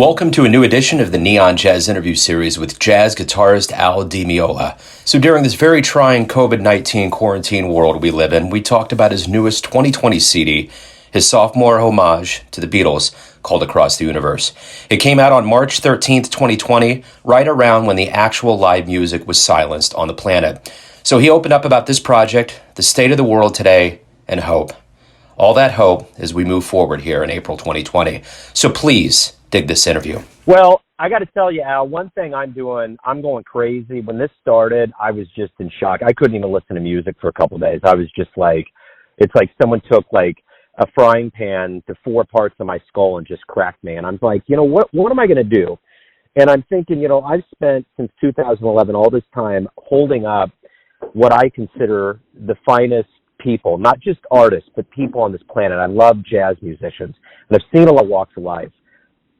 Welcome to a new edition of the Neon Jazz interview series with jazz guitarist Al Di Meola. So during this very trying COVID-19 quarantine world we live in, we talked about his newest 2020 CD, his sophomore homage to the Beatles, called Across the Universe. It came out on March 13th, 2020, right around when the actual live music was silenced on the planet. So he opened up about this project, the state of the world today, and hope. All that hope as we move forward here in April 2020. So please dig this interview. Well, I got to tell you, Al, one thing I'm going crazy. When this started, I was just in shock. I couldn't even listen to music for a couple of days. I was just like, it's like someone took like a frying pan to 4 parts of my skull and just cracked me. And I'm like, what am I going to do? And I'm thinking, I've spent since 2011 all this time holding up what I consider the finest people, not just artists, but people on this planet. I love jazz musicians, and I've seen a lot of walks of life.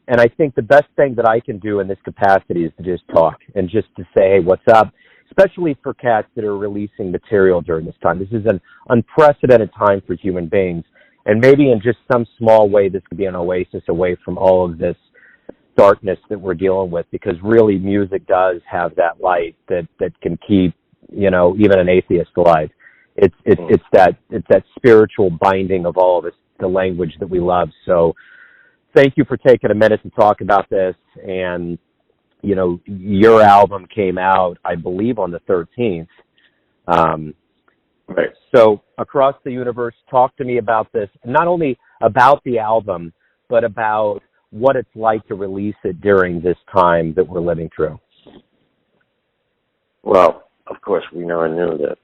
And I think the best thing that I can do in this capacity is to just talk and just to say, hey, what's up? Especially for cats that are releasing material during this time. This is an unprecedented time for human beings. And maybe in just some small way, this could be an oasis away from all of this darkness that we're dealing with, because really music does have that light that can keep, even an atheist alive. It's that spiritual binding of all of us, the language that we love. So thank you for taking a minute to talk about this. And, your album came out, I believe, on the 13th. Right. So Across the Universe, talk to me about this, not only about the album, but about what it's like to release it during this time that we're living through. Well, of course, we never knew that,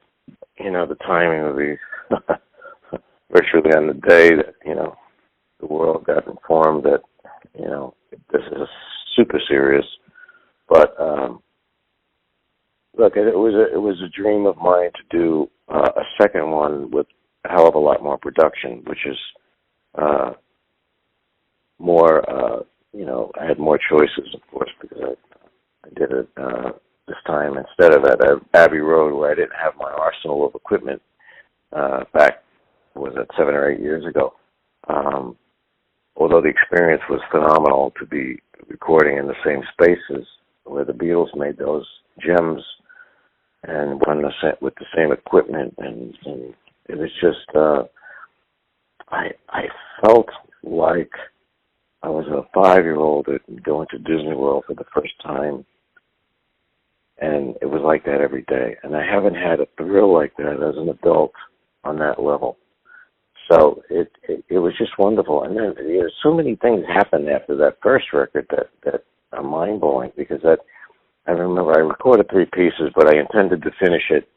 the timing would be virtually on the day that, the world got informed that, this is super serious. But look, it was a dream of mine to do a second one with a hell of a lot more production, which is more, I had more choices, of course, because I did it this time instead of at Abbey Road, where I didn't have my arsenal of equipment back, was it 7 or 8 years ago. Although the experience was phenomenal to be recording in the same spaces where the Beatles made those gems and with the same equipment, and it was just, I felt like I was a 5-year-old going to Disney World for the first time, and it was like that every day. And I haven't had a thrill like that as an adult on that level. So it was just wonderful. And then so many things happened after that first record that are mind-blowing, because I remember I recorded 3 pieces, but I intended to finish it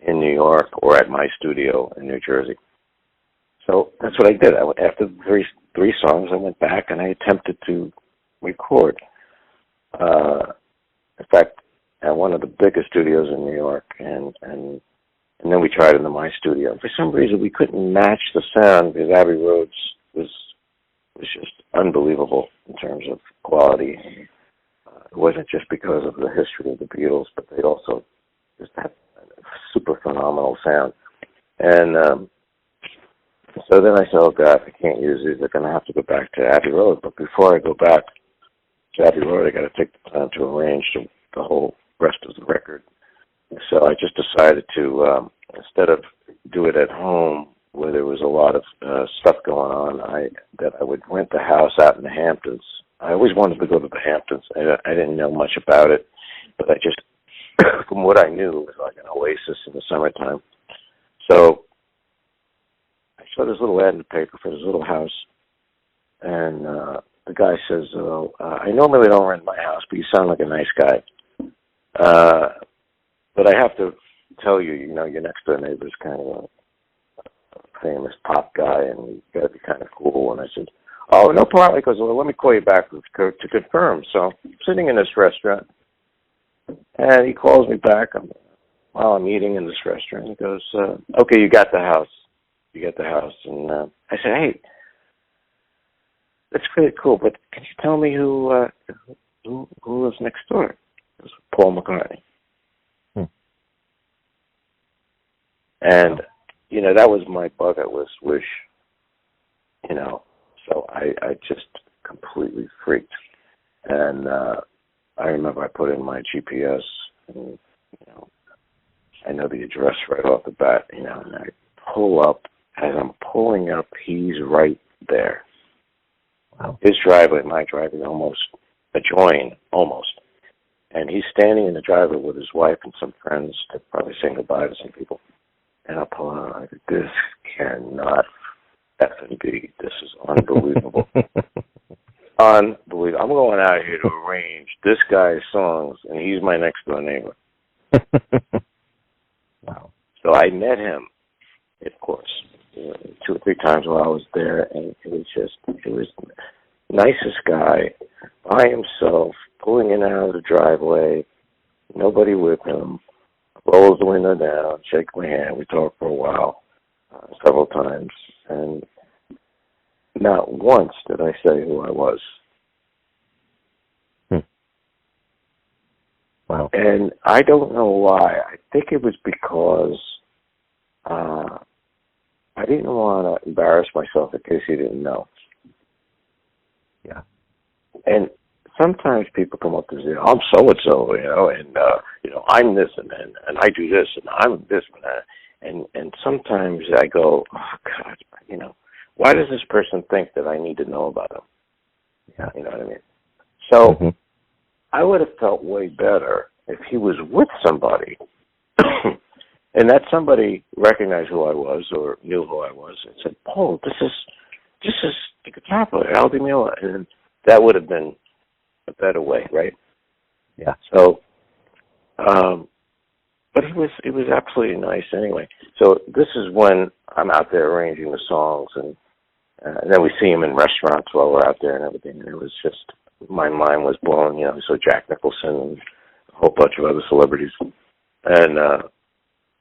in New York or at my studio in New Jersey. So that's what I did. After the 3 songs, I went back and I attempted to record. In fact, at one of the biggest studios in New York, and then we tried it in my studio. For some reason, we couldn't match the sound, because Abbey Road's was just unbelievable in terms of quality. It wasn't just because of the history of the Beatles, but they also just had a super phenomenal sound. And so then I said, oh, God, I can't use these. They're going to have to go back to Abbey Road. But before I go back to Abbey Road, I got to take the time to arrange the whole rest of the record. So I just decided to, instead of do it at home where there was a lot of stuff going on, I would rent the house out in the Hamptons. I always wanted to go to the Hamptons. I didn't know much about it, but I just, from what I knew, it was like an oasis in the summertime. So I saw this little ad in the paper for this little house, and the guy says, I normally don't rent my house, but you sound like a nice guy. But I have to tell you, your next door neighbor is kind of a famous pop guy, and you got to be kind of cool. And I said, oh, no problem. He goes, well, let me call you back to confirm. So I'm sitting in this restaurant, and he calls me back while I'm eating in this restaurant. He goes, okay, you got the house. You got the house. And I said, hey, that's pretty cool, but can you tell me who lives next door? It was Paul McCartney. And, that was my bucket list wish, so I just completely freaked. And I remember I put in my GPS, and I know the address right off the bat, and I pull up. As I'm pulling up, he's right there. Wow. His driveway, my driveway, almost adjoin, almost. And he's standing in the driveway with his wife and some friends. They're probably saying goodbye to some people. And I pull out, I go, this cannot effing be. This is unbelievable. Unbelievable. I'm going out here to arrange this guy's songs, and he's my next door neighbor. Wow. So I met him, of course, 2 or 3 times while I was there, and it was the nicest guy, by himself, pulling in and out of the driveway, nobody with him, rolls the window down, shake my hand, we talked for a while, several times, and not once did I say who I was. Wow. And I don't know why. I think it was because I didn't want to embarrass myself in case he didn't know. Yeah. And sometimes people come up and say, I'm so-and-so, and I'm this and I do this and I'm this and that. And sometimes I go, oh, God, why does this person think that I need to know about him? Yeah. You know what I mean? So I would have felt way better if he was with somebody and that somebody recognized who I was or knew who I was and said, "Oh, this is the guitar player, Al Meola," and that would have been a better way, right? Yeah. So, but he was absolutely nice anyway. So this is when I'm out there arranging the songs, and then we see him in restaurants while we're out there and everything. And it was just, my mind was blown. So Jack Nicholson and a whole bunch of other celebrities, and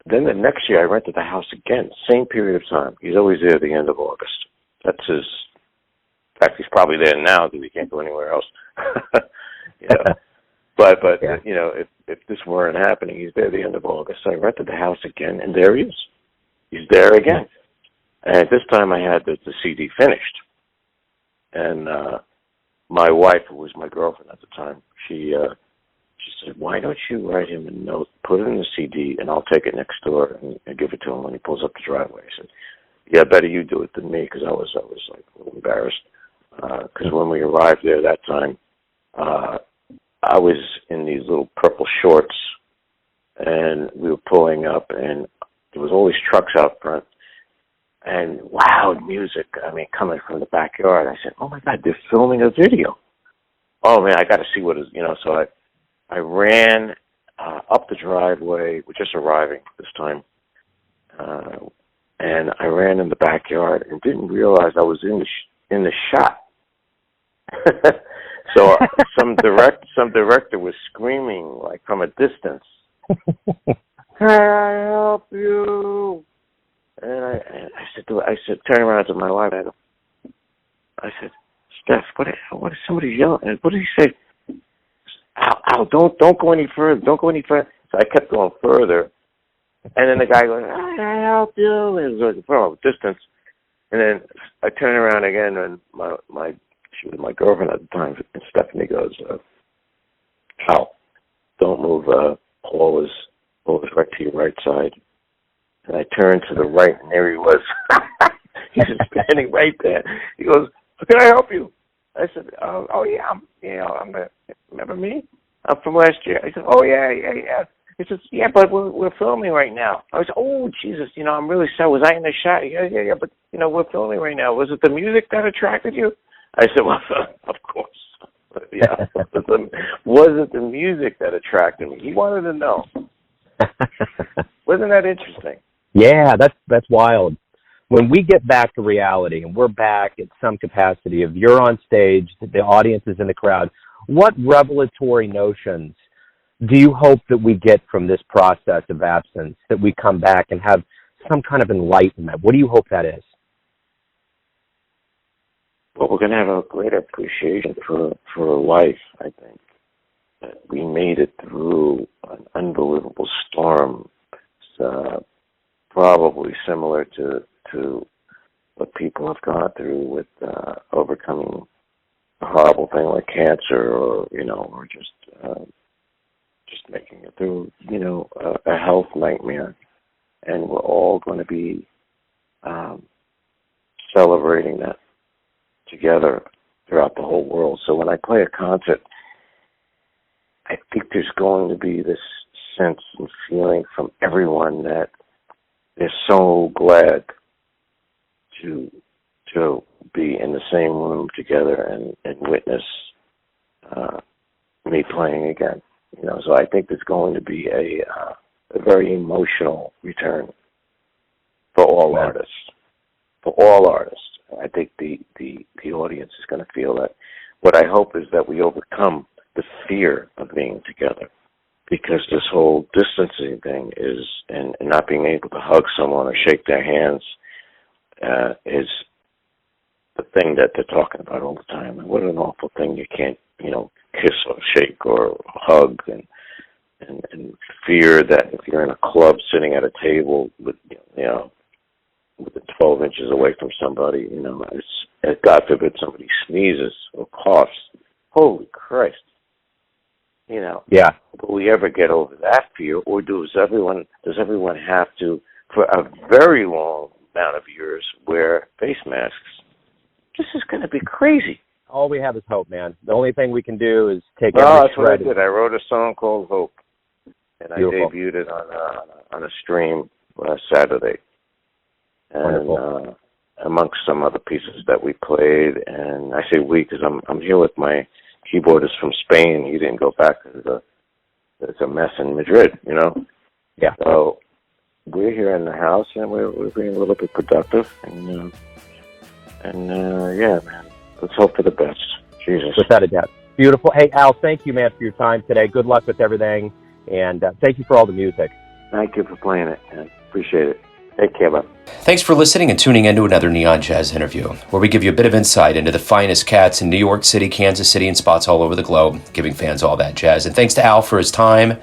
then the next year I rented the house again, same period of time. He's always there at the end of August. That's his. In fact, he's probably there now because he can't go anywhere else. But yeah. If this weren't happening, he's there at the end of August. So I rented the house again, and there he is. He's there again. And this time I had the CD finished. And my wife, who was my girlfriend at the time, she said, "Why don't you write him a note, put it in the CD, and I'll take it next door and give it to him when he pulls up the driveway." I said, "Yeah, better you do it than me," because I was like a little embarrassed. Because when we arrived there that time, I was in these little purple shorts, and we were pulling up, and there was all these trucks out front, and loud music, coming from the backyard. I said, "Oh, my God, they're filming a video. Oh, man, I got to see what is," So I ran up the driveway. We're just arriving this time. And I ran in the backyard and didn't realize I was in the shot. So some director was screaming like from a distance, "Can I help you?" And I said, turn around to my wife. I said, "Steph, what is somebody yelling? And what did he say?" Al, don't go any further. Don't go any further. So I kept going further. And then the guy goes, "Can I help you?" And it was like from a distance. And then I turn around again, and she was my girlfriend at the time, and Stephanie goes, "Al, don't move. Always right to your right side." And I turned to the right, and there he was. He was standing right there. He goes, "Can I help you?" I said, "Oh yeah, remember me? I'm from last year." I said, "Oh yeah." He says, "Yeah, but we're filming right now." I said, "Oh Jesus, I'm really sorry. Was I in the shot?" Yeah, but we're filming right now. Was it the music that attracted you? I said, "Well, of course." But, yeah, wasn't the music that attracted me. He wanted to know. Wasn't that interesting? Yeah, that's wild. When we get back to reality and we're back at some capacity, if you're on stage, the audience is in the crowd, what revelatory notions do you hope that we get from this process of absence, that we come back and have some kind of enlightenment? What do you hope that is? Well, we're going to have a greater appreciation for life, I think. That we made it through an unbelievable storm. It's probably similar to what people have gone through with overcoming a horrible thing like cancer, or or just making it through, a health nightmare, and we're all going to be celebrating that together throughout the whole world. So when I play a concert, I think there's going to be this sense and feeling from everyone that they're so glad to be in the same room together and witness me playing again. So I think there's going to be a very emotional return for all artists. For all artists, I think the audience is going to feel that. What I hope is that we overcome the fear of being together, because this whole distancing thing is, and not being able to hug someone or shake their hands is the thing that they're talking about all the time. And what an awful thing. You can't, kiss or shake or hug, and fear that if you're in a club sitting at a table with, within 12 inches away from somebody, it's, God forbid somebody sneezes or coughs. Holy Christ. Yeah. Will we ever get over that fear, or does everyone have to, for a very long amount of years, wear face masks? This is going to be crazy. All we have is hope, man. The only thing we can do is take that's what I did. I wrote a song called Hope, and Beautiful. I debuted it on a stream last Saturday. And amongst some other pieces that we played, and I say we because I'm here with my keyboardist from Spain. He didn't go back because it's a mess in Madrid, Yeah. So we're here in the house, and we're being a little bit productive, and yeah, man. Let's hope for the best. Jesus. Without a doubt. Beautiful. Hey, Al, thank you, man, for your time today. Good luck with everything, and thank you for all the music. Thank you for playing it, man. Appreciate it. Take care, man. Thanks for listening and tuning in to another Neon Jazz interview, where we give you a bit of insight into the finest cats in New York City, Kansas City, and spots all over the globe, giving fans all that jazz. And thanks to Al for his time,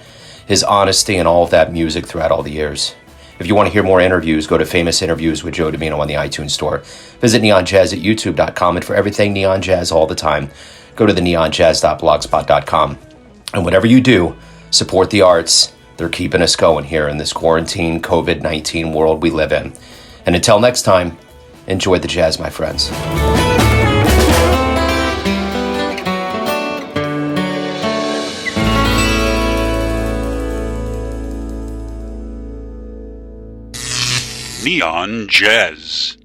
his honesty, and all of that music throughout all the years. If you want to hear more interviews, go to Famous Interviews with Joe Domino on the iTunes Store. Visit neonjazz at youtube.com, and for everything Neon Jazz all the time, go to the neonjazz.blogspot.com. And whatever you do, support the arts. They're keeping us going here in this quarantine COVID-19 world we live in. And until next time, enjoy the jazz, my friends. Neon Jazz.